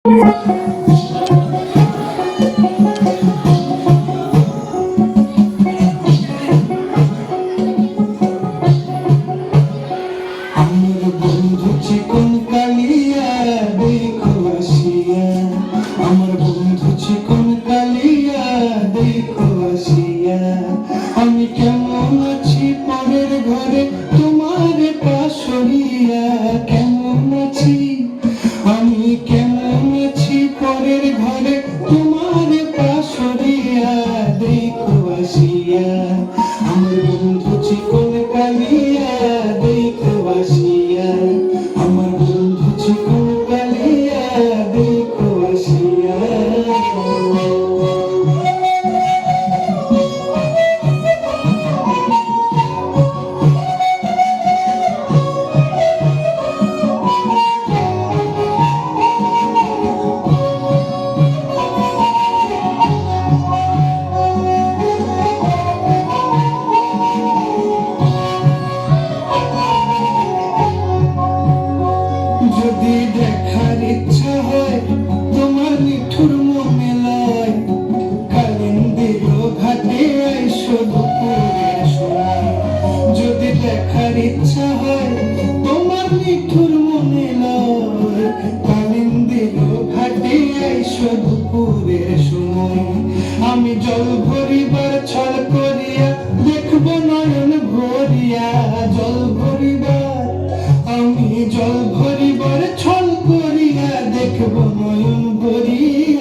বন্ধু চিকন কালিয়া দেখো আসিয়া, আমার বন্ধু চিকন কালিয়া দেখো আসিয়া। আমি কেমন আছি পরের ঘরে তোমার পাশরিয়া, কেমন আছি আমি কেমন আছি পরের ঘরে তোমার পাশরিয়া দেখো আসিয়া। আমার বন্ধু চিকন কালিয়া দেখো আসিয়া, আমার বন্ধু চিকন কালিয়া দেখো আসিয়া। যদি দেখার ইচ্ছা হয় তোমার নিঠুর মনে লয়, কালিন্দির ঘাটে আইসো দুপুরের সময়। যদি দেখার ইচ্ছা হয় তোমার নিঠুর মনে লয়, কালিন্দির ঘাটে আইসো দুপুরের সময়। আমি জল ভরিবার ছল করিয়া দেখবো নয়ন ভরিয়া, জল ভরিবার আমি জল ভরিবার ছল করিয়া দেখবো নয়ন ভরিয়া।